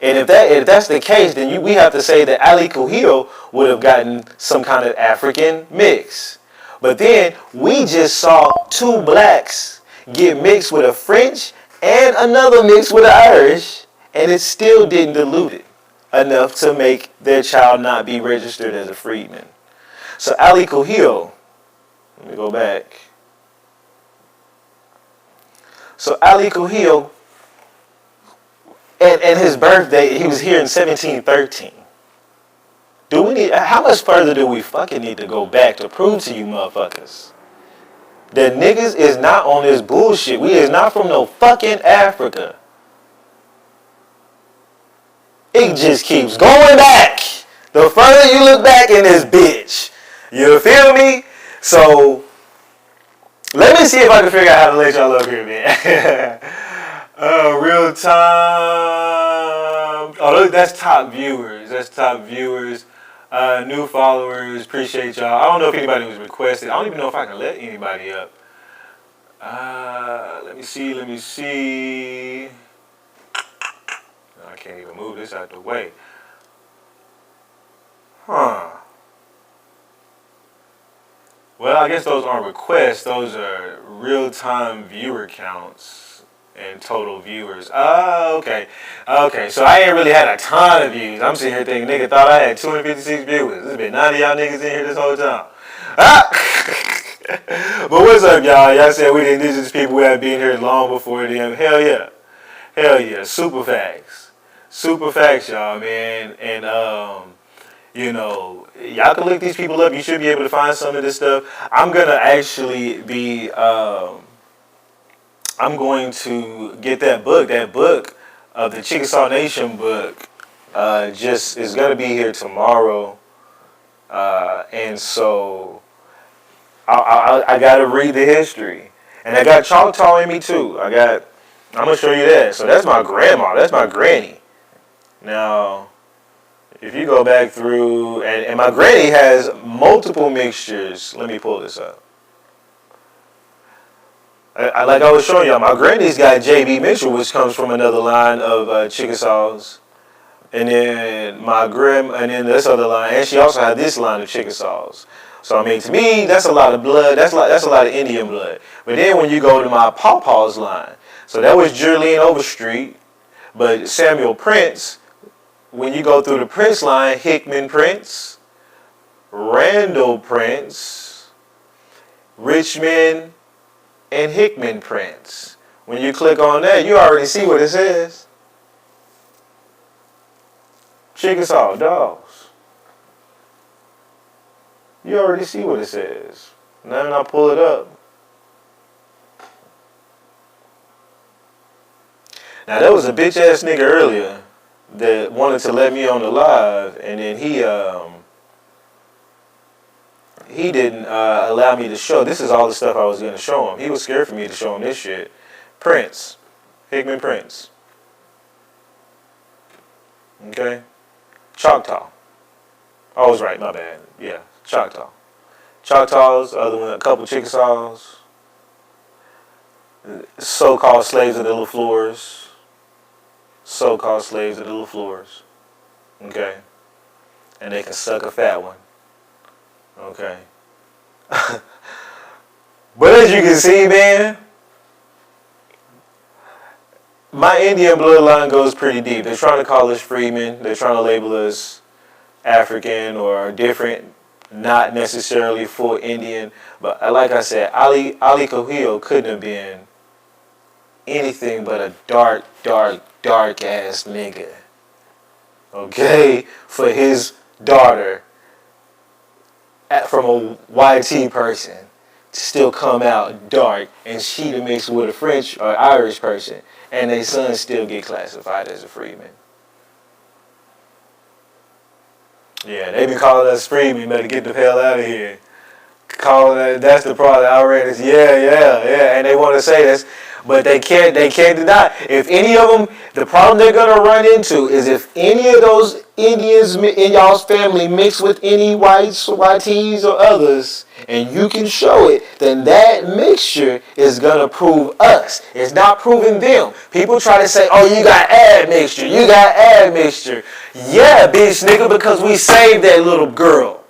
And if that's the case, then we have to say that Ali Kuhio would have gotten some kind of African mix. But then we just saw two blacks get mixed with a French and another mix with an Irish, and it still didn't dilute it enough to make their child not be registered as a freedman. So Ali Kuhio, let me go back. So Ali Kuhio, and his birthday, he was here in 1713. How much further do we fucking need to go back to prove to you motherfuckers that niggas is not on this bullshit? We is not from no fucking Africa. It just keeps going back. The further you look back in this bitch. You feel me? So, let me see if I can figure out how to let y'all up here, man. Real time. Oh, that's top viewers. New followers. Appreciate y'all. I don't know if anybody was requested. I don't even know if I can let anybody up. Let me see. I can't even move this out the way. Well, I guess those aren't requests. Those are real-time viewer counts and total viewers. Oh, okay. So I ain't really had a ton of views. I'm sitting here thinking, nigga thought I had 256 viewers. There's been 90 of y'all niggas in here this whole time. But what's up, y'all? Y'all said we the indigenous people. We have been here long before them. Hell yeah. Hell yeah. Super facts. Super facts, y'all, man. And, y'all can look these people up. You should be able to find some of this stuff. I'm going to actually be, I'm going to get that book of the Chickasaw Nation book, just is going to be here tomorrow. And so I got to read the history. And I got Choctaw in me too. I'm going to show you that. So that's my grandma. That's my granny. Now, if you go back through, and my granny has multiple mixtures. Let me pull this up. Like I was showing y'all, my granny's got J.B. Mitchell, which comes from another line of Chickasaws. And then and then this other line, and she also had this line of Chickasaws. So I mean, to me, that's a lot of blood. That's a lot of Indian blood. But then when you go to my pawpaw's line, so that was Jerlene Overstreet, but Samuel Prince. When you go through the Prince line, Hickman Prince, Randall Prince, Richmond, and Hickman Prince. When you click on that, you already see what it says. Chickasaw dogs. You already see what it says. Now I pull it up. Now there was a bitch ass nigga earlier that wanted to let me on the live, and then he didn't allow me to show. This is all the stuff I was going to show him. He was scared for me to show him this shit. Prince. Hickman Prince. Okay. Choctaw. I was right, my bad. Yeah, Choctaw. Choctaws, other one, a couple Chickasaws. So-called slaves of the LaFleurs. So-called slaves of the LaFleurs. Okay. And they can suck a fat one. Okay. But as you can see, man, my Indian bloodline goes pretty deep. They're trying to call us freemen. They're trying to label us African or different, not necessarily full Indian. But like I said, Ali Kohio couldn't have been anything but a dark ass nigga. Okay? For his daughter, from a YT person, to still come out dark, and she to mix with a French or Irish person, and their son still get classified as a freeman. Yeah, they be calling us freemen. Better get the hell out of here. Calling that's the product outrageous. Yeah, and they want to say this, but they can't deny. If any of them, the problem they're gonna run into is if any of those Indians in y'all's family mix with any whites, YTs, or others, and you can show it, then that mixture is gonna prove us. It's not proving them. People try to say, "Oh, you got admixture. You got admixture." Yeah, bitch, nigga, because we saved that little girl.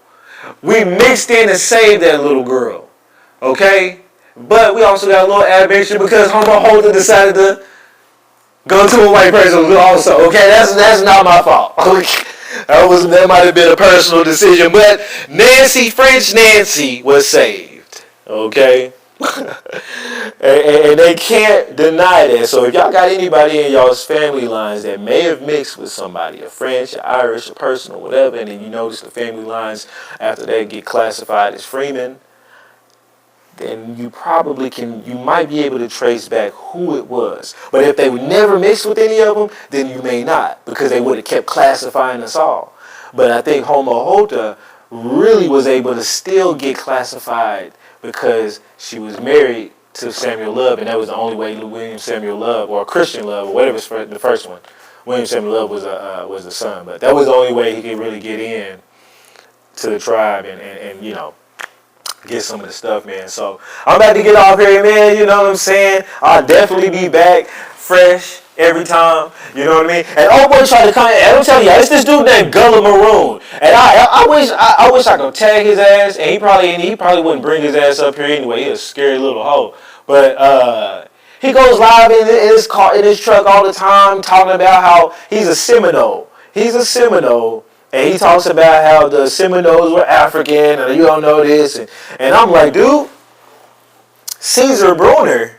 We mixed in and saved that little girl. Okay? But we also got a little admixture because Homo Holder decided to go to a white person also. Okay, that's not my fault. That might have been a personal decision, but French Nancy was saved. Okay? and they can't deny that. So if y'all got anybody in y'all's family lines that may have mixed with somebody, a French, a Irish, a person, or whatever, and then you notice the family lines after they get classified as freemen, then you might be able to trace back who it was. But if they would never mix with any of them, then you may not, because they would have kept classifying us all. But I think Homo Hota really was able to still get classified because she was married to Samuel Love, and that was the only way William Samuel Love, or Christian Love, or whatever the first one, William Samuel Love was the son. But that was the only way he could really get in to the tribe and get some of the stuff, man. So I'm about to get off here, man. You know what I'm saying? I'll definitely be back fresh every time. You know what I mean? And old boy tried to come in, and I'm telling you, it's this dude named Gullah Maroon. And I wish I could tag his ass, and he probably wouldn't bring his ass up here anyway. He's a scary little hoe. But he goes live in his car, in his truck all the time, talking about how he's a Seminole. He's a Seminole. And he talks about how the Seminoles were African, and you don't know this. And I'm like, dude, Caesar Bruner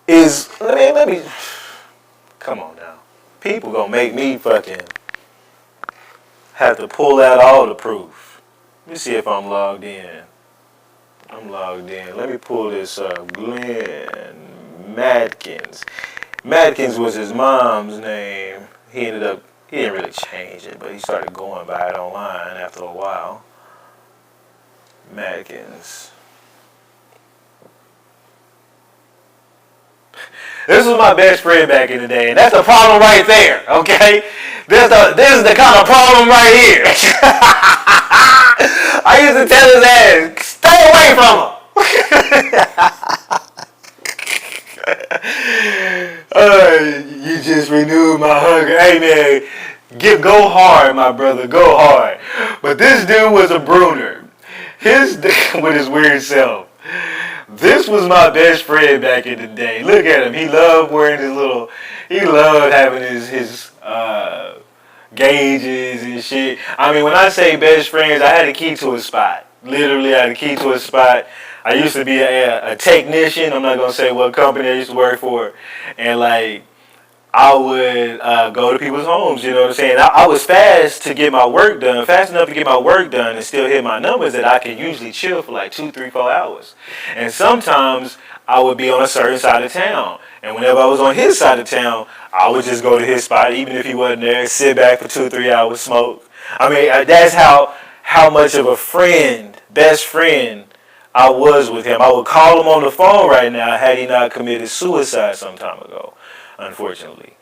is, let me, come on now. People gonna make me fucking have to pull out all the proof. Let me see if I'm logged in. I'm logged in. Let me pull this up. Glenn Madkins. Madkins was his mom's name. He didn't really change it, but he started going by it online after a while. Madkins. This was my best friend back in the day, and that's the problem right there, okay? This is the kind of problem right here. I used to tell his ass, stay away from him. You just renewed my hunger. Hey man, go hard, my brother, go hard. But this dude was a Bruner. With his weird self. This was my best friend back in the day. Look at him. He loved wearing he loved having his gauges and shit. I mean, when I say best friends, I had a key to a spot. Literally, I had a key to a spot. I used to be a technician. I'm not going to say what company I used to work for. And like, I would go to people's homes, you know what I'm saying? I was fast enough to get my work done and still hit my numbers that I could usually chill for like 2, 3, 4 hours. And sometimes I would be on a certain side of town. And whenever I was on his side of town, I would just go to his spot, even if he wasn't there, sit back for 2, 3 hours, smoke. I mean, that's how much of a best friend I was with him. I would call him on the phone right now had he not committed suicide some time ago. Unfortunately.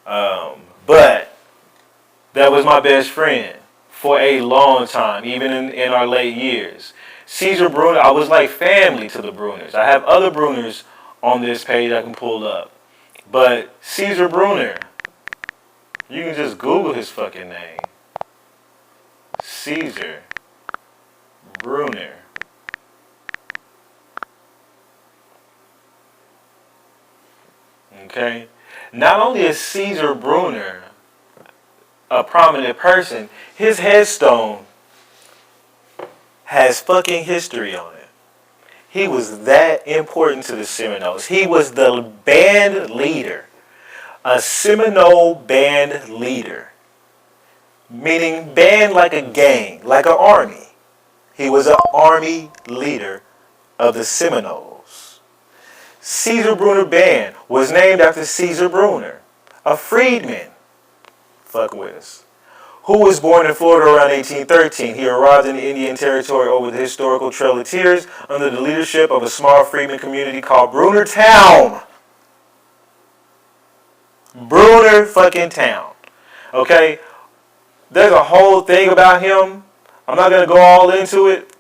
But that was my best friend for a long time, even in our late years. Caesar Bruner, I was like family to the Bruners. I have other Bruners on this page I can pull up. But Caesar Bruner, you can just Google his fucking name. Caesar Bruner. Okay? Not only is Caesar Bruner a prominent person, his headstone has fucking history on it. He was that important to the Seminoles. He was the band leader. A Seminole band leader. Meaning band like a gang, like an army. He was an army leader of the Seminoles. Caesar Bruner Band was named after Caesar Bruner, a freedman, fuck with us, who was born in Florida around 1813. He arrived in the Indian Territory over the historical Trail of Tears under the leadership of a small freedman community called Bruner Town. Bruner fucking Town. Okay? There's a whole thing about him. I'm not going to go all into it.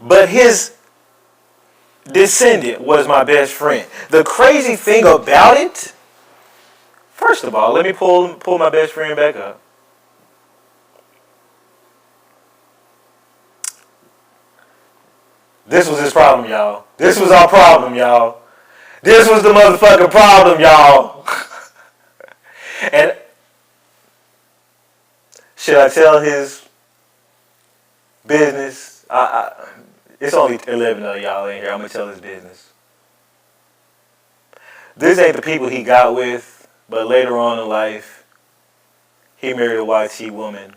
But his descendant was my best friend. The crazy thing about it, first of all, let me pull my best friend back up. This was his problem, y'all. This was our problem, y'all. This was the motherfucking problem, y'all. And should I tell his business? It's only 11 of y'all in here. I'm going to tell his business. This ain't the people he got with, but later on in life, he married a YT woman.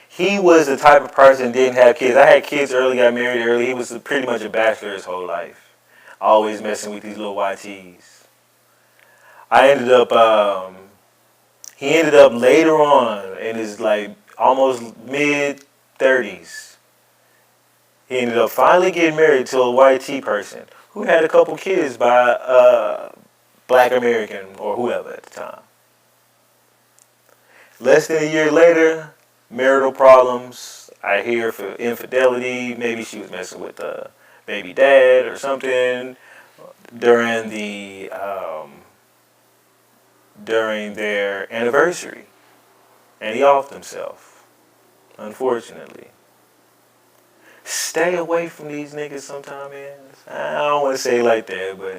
He was the type of person that didn't have kids. I had kids early, got married early. He was pretty much a bachelor his whole life. Always messing with these little YTs. He ended up later on in his like almost mid-30s. He ended up finally getting married to a YT person who had a couple kids by a black American or whoever at the time. Less than a year later, marital problems. I hear for infidelity. Maybe she was messing with the baby dad or something during their anniversary. And he offed himself, unfortunately. Stay away from these niggas sometime, man. I don't want to say it like that, but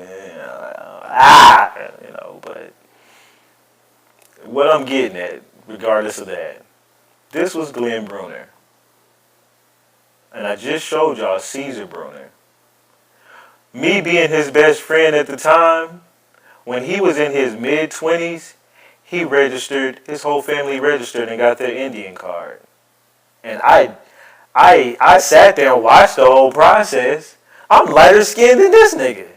but what I'm getting at, regardless of that, this was Glenn Bruner. And I just showed y'all Caesar Bruner. Me being his best friend at the time, when he was in his mid-20s, he registered, his whole family registered and got their Indian card. And I sat there and watched the whole process. I'm lighter skinned than this nigga.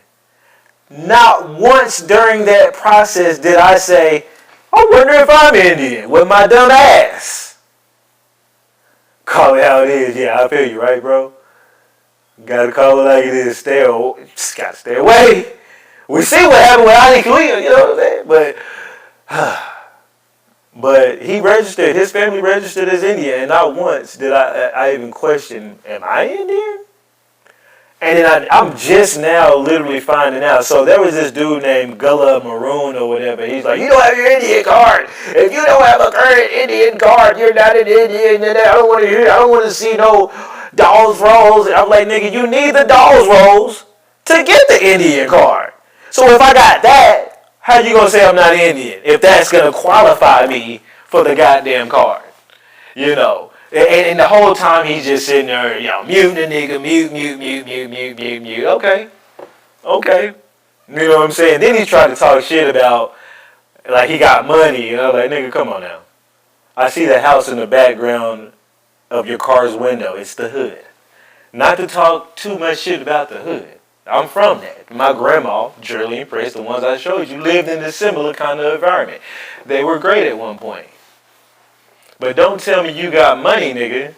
Not once during that process did I say, I wonder if I'm Indian with my dumb ass. Call it how it is. Yeah, I feel you, right, bro? Gotta call it like it is. Just gotta stay away. We see what happened with Ali Khalil, you know what I'm saying? But he registered, his family registered as Indian, and not once did I even question, am I Indian? And then I'm just now literally finding out. So there was this dude named Gullah Maroon or whatever. He's like, you don't have your Indian card. If you don't have a current Indian card, you're not an Indian. And I don't want to hear. I don't want to see no dolls rolls. And I'm like, nigga, you need the dolls rolls to get the Indian card. So if I got that, how you gonna say I'm not Indian if that's gonna qualify me for the goddamn card? You know. And the whole time he's just sitting there, mute the nigga, mute. Okay. You know what I'm saying? Then he's trying to talk shit about, like, he got money. And I'm like, nigga, come on now. I see the house in the background of your car's window. It's the hood. Not to talk too much shit about the hood. I'm from that. My grandma, Shirley and Prince, the ones I showed you, lived in a similar kind of environment. They were great at one point. But don't tell me you got money, nigga.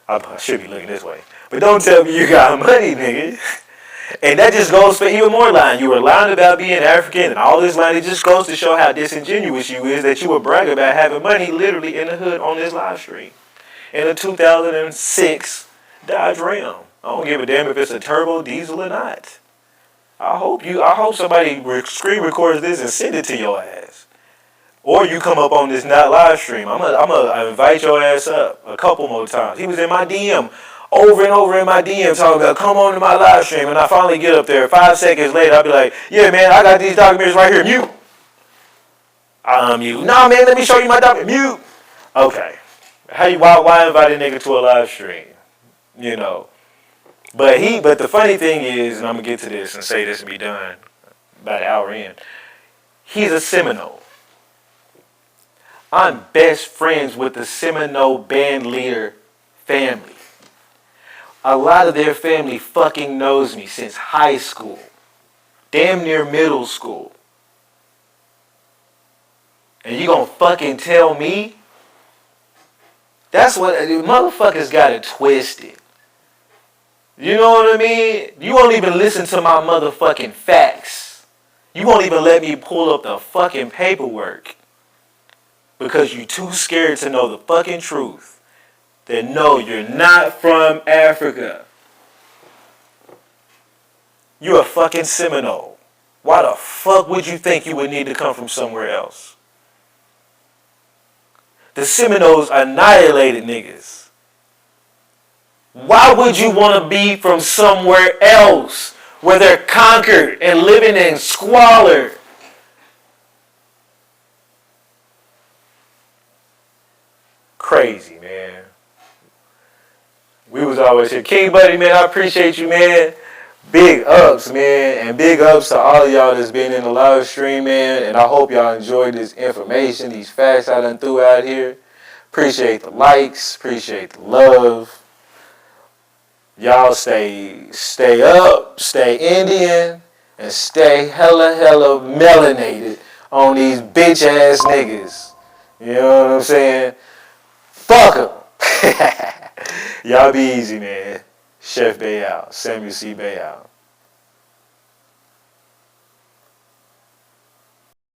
I should be looking this way. But don't tell me you got money, nigga. And that just goes for even more lying. You were lying about being African and all this lying. It just goes to show how disingenuous you is that you would brag about having money literally in the hood on this live stream. In a 2006 Dodge Ram. I don't give a damn if it's a turbo, diesel, or not. I hope somebody screen records this and send it to your ass. Or you come up on this not live stream. I'm gonna invite your ass up a couple more times. He was in my DM over and over in my DM talking about come on to my live stream, and I finally get up there. 5 seconds later, I'll be like, yeah, man, I got these documents right here. Mute. Mute. Nah, man, let me show you my document. Mute. Okay. Why invite a nigga to a live stream? You know. But the funny thing is, and I'm gonna get to this and say this and be done about an hour in. He's a Seminole. I'm best friends with the Seminole band leader family. A lot of their family fucking knows me since high school. Damn near middle school. And you gonna fucking tell me? That's what, motherfuckers got it twisted. You know what I mean? You won't even listen to my motherfucking facts. You won't even let me pull up the fucking paperwork. Because you too scared to know the fucking truth. That no, you're not from Africa. You're a fucking Seminole. Why the fuck would you think you would need to come from somewhere else? The Seminoles annihilated niggas. Why would you want to be from somewhere else where they're conquered and living in squalor? Crazy, man. We was always here. King Buddy, man, I appreciate you, man. Big ups, man. And big ups to all of y'all that's been in the live stream, man. And I hope y'all enjoyed this information, these facts I done threw out here. Appreciate the likes. Appreciate the love. Y'all stay up, stay Indian, and stay hella melanated on these bitch ass niggas. You know what I'm saying? Fuck 'em. Y'all be easy, man. Chef Bay out. Samuel C. Bay out.